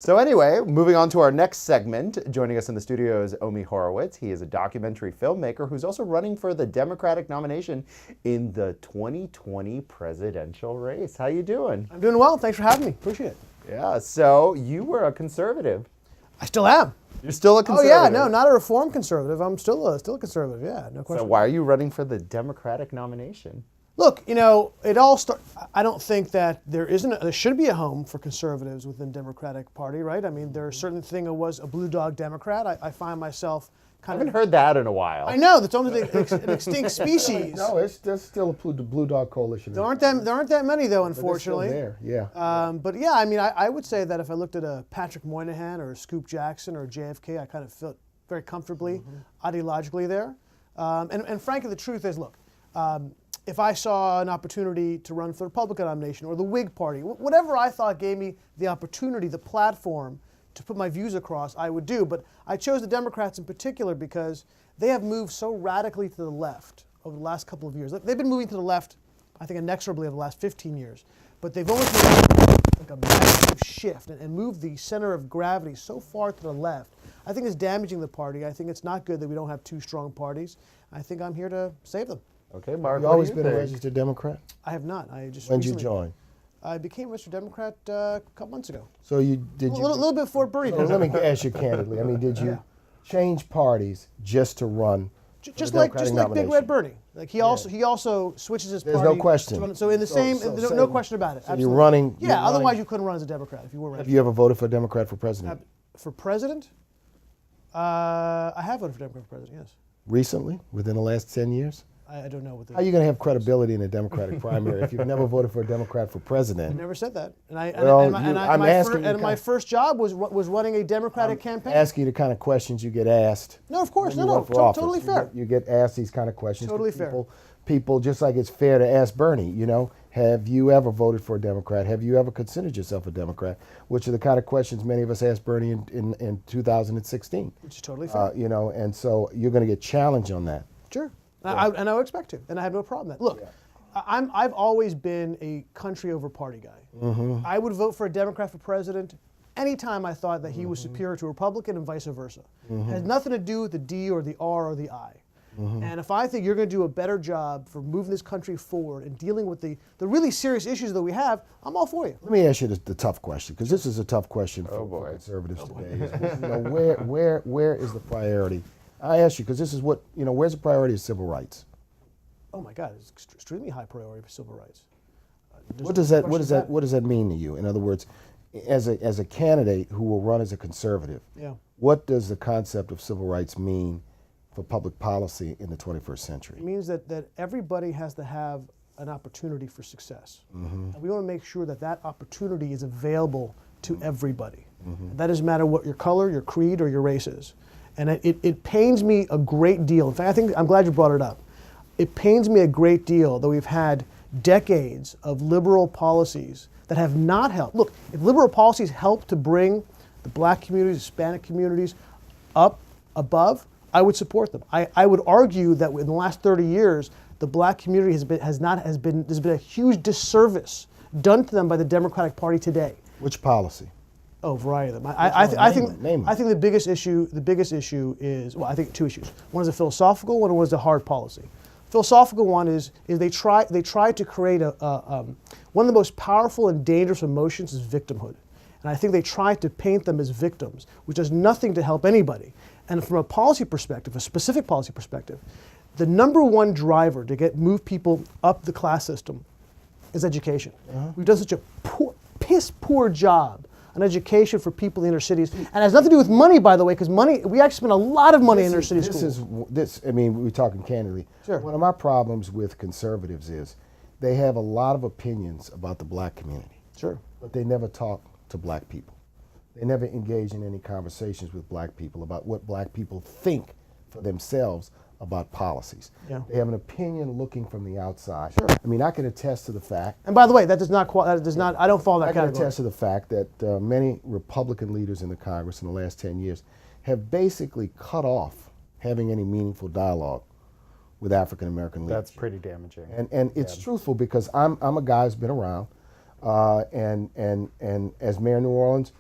So anyway, moving on to our next segment, joining us in the studio is Ami Horowitz. He is a documentary filmmaker who's also running for the Democratic nomination in the 2020 presidential race. How you doing? I'm doing well. Thanks for having me. Appreciate it. Yeah, so you were a conservative. I still am. You're still a conservative? Oh yeah, no, not a reform conservative. I'm still a conservative. Yeah, no question. So why are you running for the Democratic nomination? Look, it all start. I don't think that there should be a home for conservatives within the Democratic Party, right? I mean, there's a certain thing. I was a blue dog Democrat. I find myself I haven't heard that in a while. I know that's only an extinct species. No, there's still the Blue Dog Coalition. There aren't that many though, unfortunately. But they're still there, yeah. But yeah, I mean, I would say that if I looked at a Patrick Moynihan or a Scoop Jackson or JFK, I kind of felt very comfortably ideologically there. And frankly, the truth is, look. If I saw an opportunity to run for the Republican nomination or the Whig Party, whatever I thought gave me the opportunity, the platform to put my views across, I would do. But I chose the Democrats in particular because they have moved so radically to the left over the last couple of years. They've been moving to the left, I think, inexorably over the last 15 years. But they've always made like a massive shift and moved the center of gravity so far to the left. I think it's damaging the party. I think it's not good that we don't have two strong parties. I think I'm here to save them. Okay, Marc, You always been a registered Democrat? I have not. I just When did you recently- join? I became a registered Democrat a couple months ago. So you A little bit before Bernie So did. let me ask you candidly. I mean, did you change parties just to run? Just the like Democratic Big nomination? Red Bernie. Like he also switches his There's party. no question. to run- So in the same, so no say- question about it. so Absolutely. you're running- Yeah. you're Otherwise, running- you couldn't run as a Democrat if you were Have registered. you ever voted for a Democrat for president? For president? I have voted for Democrat for president. Yes. Recently, within the last 10 years? I don't know what the. How are you going to have credibility in a Democratic primary if you've never voted for a Democrat for I president? never said that. I'm my first job was running a Democratic campaign. Ask you the kind of questions you get asked. No, of course, when you no, run for office. totally fair. You get asked these kind of questions. Totally fair. People, just like it's fair to ask Bernie, have you ever voted for a Democrat? Have you ever considered yourself a Democrat? Which are the kind of questions many of us asked Bernie in 2016. Which is totally fair. And so you're going to get challenged on that. Sure. And I would expect to, and I have no problem with that. Look, I've always been a country over party guy. I would vote for a Democrat for president anytime I thought that he was superior to a Republican and vice versa. It has nothing to do with the D or the R or the I. And if I think you're going to do a better job for moving this country forward and dealing with the really serious issues that we have, I'm all for you. Let me ask you the tough question, because this is a tough question for conservatives today. Where is the priority? I ask you because this is what where's the priority of civil rights? Oh my God, it's extremely high priority for civil rights. What does that mean to you? In other words, as a candidate who will run as a conservative, what does the concept of civil rights mean for public policy in the 21st century? It means that everybody has to have an opportunity for success. And we want to make sure that opportunity is available to everybody. That doesn't matter what your color, your creed, or your race is. And it pains me a great deal. In fact, I'm glad you brought it up. It pains me a great deal that we've had decades of liberal policies that have not helped. Look, if liberal policies help to bring the black communities, Hispanic communities up above, I would support them. I would argue that in the last 30 years, the black community there's been a huge disservice done to them by the Democratic Party today. Which policy? Oh, a variety of them. I think the biggest issue is, well, I think two issues. One is a philosophical, one was a hard policy. Philosophical one is they try to create one of the most powerful and dangerous emotions is victimhood. And I think they try to paint them as victims, which does nothing to help anybody. And from a policy perspective, a specific policy perspective, the number one driver to move people up the class system is education. We've done such a piss poor job on education for people in inner cities, and it has nothing to do with money, by the way, because we actually spend a lot of money in inner city schools. We're talking candidly. Sure. One of my problems with conservatives is they have a lot of opinions about the black community. Sure. But they never talk to black people. They never engage in any conversations with black people about what black people think for themselves about policies. Yeah. They have an opinion looking from the outside. Sure. I mean, I can attest to the fact. And by the way, I don't fall in that I can category. attest to the fact that many Republican leaders in the Congress in the last 10 years have basically cut off having any meaningful dialogue with African American leaders. That's pretty damaging. And it's truthful because I'm a guy who's been around, and as mayor of New Orleans,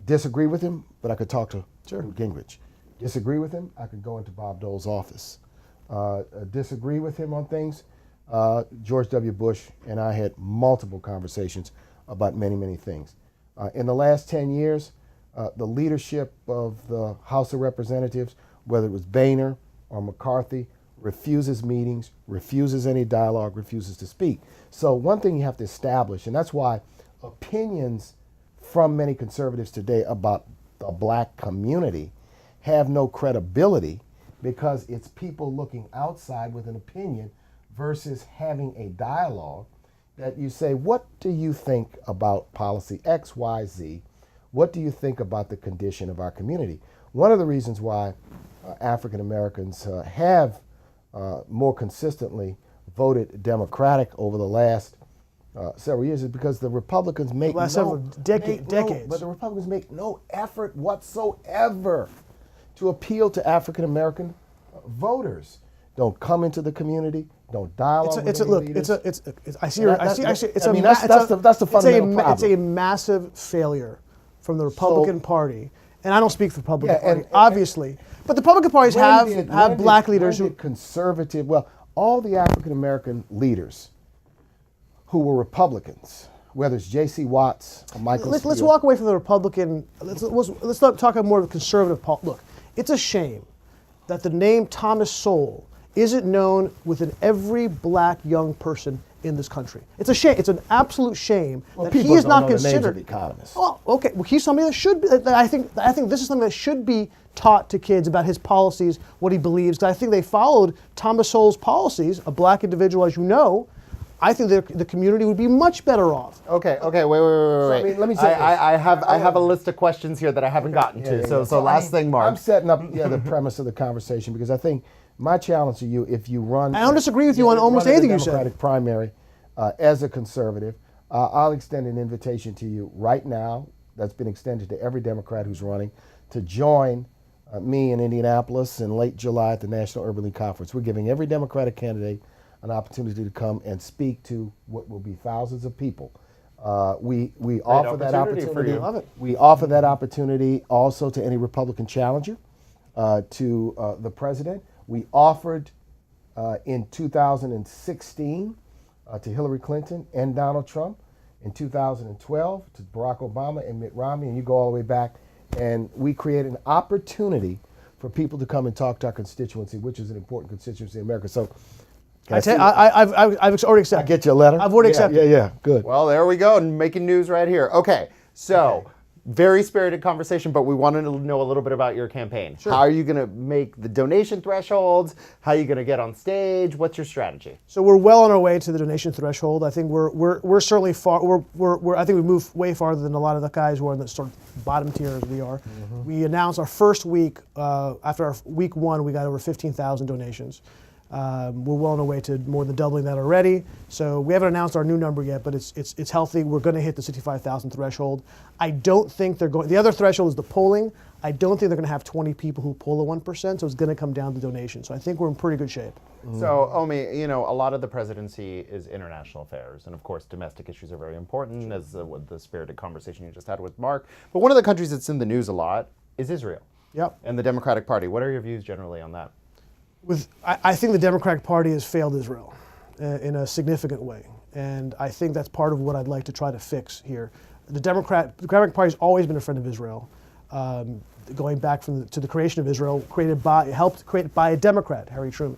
Disagree with him, but I could talk to Sure. Newt Gingrich. Disagree with him, I could go into Bob Dole's office. Disagree with him on things, George W. Bush and I had multiple conversations about many, many things. In the last 10 years, the leadership of the House of Representatives, whether it was Boehner or McCarthy, refuses meetings, refuses any dialogue, refuses to speak. So one thing you have to establish, and that's why opinions from many conservatives today about the black community have no credibility, because it's people looking outside with an opinion versus having a dialogue that you say, what do you think about policy X, Y, Z? What do you think about the condition of our community? One of the reasons why African Americans have more consistently voted Democratic over the last several years is because the Republicans make last several decades. but the Republicans make no effort whatsoever to appeal to African American voters. Don't come into the community. Don't dialogue with any leaders. That's the fundamental problem. It's a massive failure from the Republican Party, and I don't speak for the Republican Party, and obviously, but the Republican parties have black leaders who conservative. Well, all the African American leaders who were Republicans, whether it's J.C. Watts or Michael. Let's walk away from the Republican. Let's not talk about more of the conservative. Look, it's a shame that the name Thomas Sowell isn't known within every black young person in this country. It's a shame. It's an absolute shame that he is not considered. Economists. Oh, okay. Well, he's somebody that should be. I think this is something that should be taught to kids about his policies, what he believes. Because I think they followed Thomas Sowell's policies. A black individual, as you know, I think the community would be much better off. Okay. Wait. Let me say this. I have a list of questions here that I haven't gotten to. So last thing, Marc. I'm setting up the premise of the conversation because I think my challenge to you, if you run, I don't disagree with you on almost anything you said. Democratic primary as a conservative, I'll extend an invitation to you right now. That's been extended to every Democrat who's running to join me in Indianapolis in late July at the National Urban League Conference. We're giving every Democratic candidate an opportunity to come and speak to what will be thousands of people. We offer that opportunity. Love it. We offer that opportunity also to any Republican challenger to the president. We offered in 2016 to Hillary Clinton and Donald Trump, in 2012 to Barack Obama and Mitt Romney, and you go all the way back, and we create an opportunity for people to come and talk to our constituency, which is an important constituency in America. So, I've already accepted. I get your letter? I've already accepted. Yeah, good. Well, there we go, and making news right here. Okay, so very spirited conversation, but we wanted to know a little bit about your campaign. Sure. How are you going to make the donation thresholds? How are you going to get on stage? What's your strategy? So we're well on our way to the donation threshold. I think we're certainly far. I think we move way farther than a lot of the guys who are in the sort of bottom tier as we are. Mm-hmm. We announced our first week after our week one, we got over 15,000 donations. We're well on our way to more than doubling that already. So we haven't announced our new number yet, but it's healthy. We're going to hit the 65,000 threshold. I don't think they're going. The other threshold is the polling. I don't think they're going to have 20 people who poll the 1%. So it's going to come down to donations. So I think we're in pretty good shape. So, Omi, a lot of the presidency is international affairs, and of course, domestic issues are very important, as the spirited conversation you just had with Marc. But one of the countries that's in the news a lot is Israel. Yep. And the Democratic Party. What are your views generally on that? I think the Democratic Party has failed Israel in a significant way, and I think that's part of what I'd like to try to fix here. The Democratic Party has always been a friend of Israel, going back to the creation of Israel, helped create by a Democrat, Harry Truman.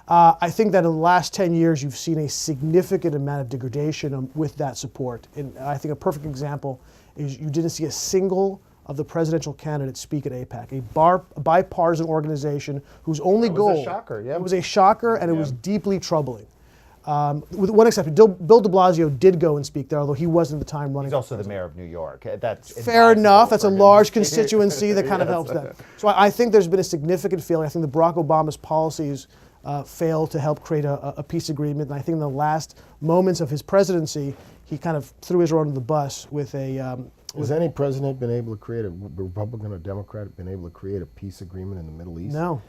I think that in the last 10 years, you've seen a significant amount of degradation with that support. And I think a perfect example is you didn't see a single of the presidential candidates speak at AIPAC, a bipartisan organization whose only goal. It was a shocker, yeah. It was a shocker, and it was deeply troubling. With one exception, Bill de Blasio did go and speak there, although he wasn't at the time running. He's also the mayor of New York. That's fair enough. That's a large constituency that kind of helps that. So I think there's been a significant failure. I think that Barack Obama's policies failed to help create a peace agreement. And I think in the last moments of his presidency, he kind of threw Israel under the bus with a. Has any president been able to create, a Republican or Democrat, been able to create a peace agreement in the Middle East? No.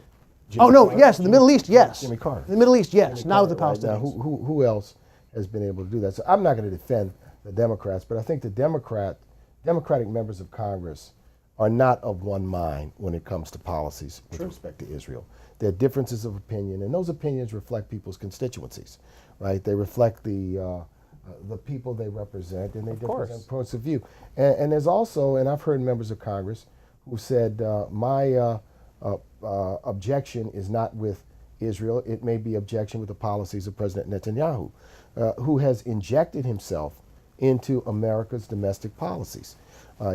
Yes, in the Middle East, yes. Jimmy Carter. In the Middle East, yes. Jimmy Not with the Carter, right? Palestinians. Now, who else has been able to do that? So I'm not going to defend the Democrats, but I think the Democratic members of Congress are not of one mind when it comes to policies with respect to Israel. There are differences of opinion, and those opinions reflect people's constituencies, right? They reflect the people they represent, and they represent points of view. And there's also, and I've heard members of Congress who said, my objection is not with Israel, it may be objection with the policies of President Netanyahu, who has injected himself into America's domestic policies.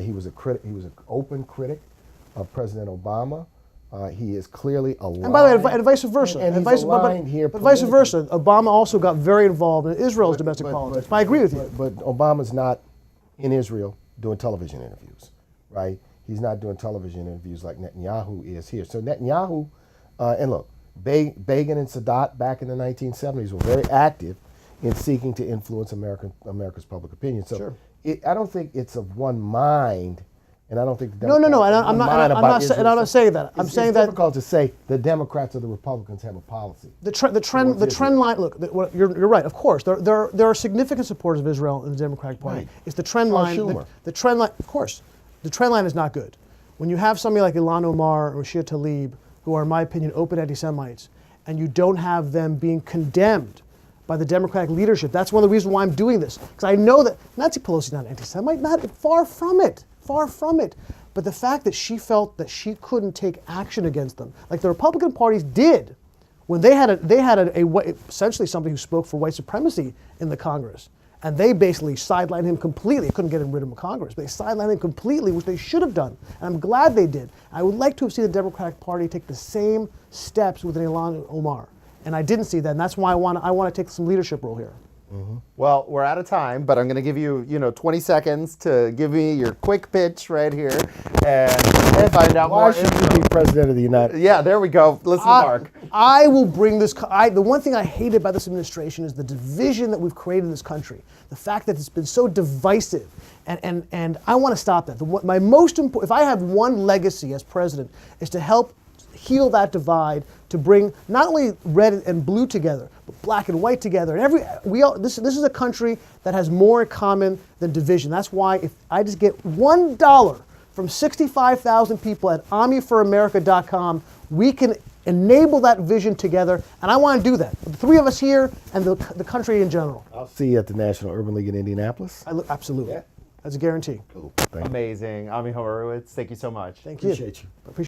He was an open critic of President Obama. He is clearly aligned. And by the way, and vice versa. And and he's vice, aligned here but vice versa. Obama also got very involved in Israel's domestic politics. I agree with you. But Obama's not in Israel doing television interviews, right? He's not doing television interviews like Netanyahu is here. So Netanyahu, and look, Begin and Sadat back in the 1970s were very active in seeking to influence America's public opinion. So Sure. I don't think it's of one mind, and I don't think the No. Democrats I'm are not saying that. I'm saying that it's difficult to say the Democrats or the Republicans have a policy. the trend line. Look, you're right. Of course, there are significant supporters of Israel in the Democratic Party. Right. It's the trend Charles line. Schumer. The trend line. Of course, the trend line is not good. When you have somebody like Ilhan Omar or Rashida Tlaib, who are, in my opinion, open anti-Semites, and you don't have them being condemned by the Democratic leadership. That's one of the reasons why I'm doing this. Because I know that Nancy Pelosi's not an anti-Semite, far from it. But the fact that she felt that she couldn't take action against them, like the Republican parties did, when they had essentially somebody who spoke for white supremacy in the Congress, and they basically sidelined him completely. They couldn't get him rid of Congress, but they sidelined him completely, which they should have done. And I'm glad they did. I would like to have seen the Democratic Party take the same steps with Ilhan Omar. And I didn't see that, and that's why I want to take some leadership role here. Mm-hmm. Well, we're out of time, but I'm going to give you, 20 seconds to give me your quick pitch right here, and find out more. Why should you be president of the United States? Yeah, there we go. Listen to Marc. I will bring this. The one thing I hate about this administration is the division that we've created in this country. The fact that it's been so divisive, and I want to stop that. My most important, if I have one legacy as president, is to help heal that divide, to bring not only red and blue together, but black and white together. And this is a country that has more in common than division. That's why if I just get $1 from 65,000 people at AmiForAmerica.com, we can enable that vision together. And I want to do that. The three of us here and the country in general. I'll see you at the National Urban League in Indianapolis. Absolutely. Yeah. That's a guarantee. Cool. Thank you. Amazing. Ami Horowitz, thank you so much. Thank you. Appreciate you. Appreciate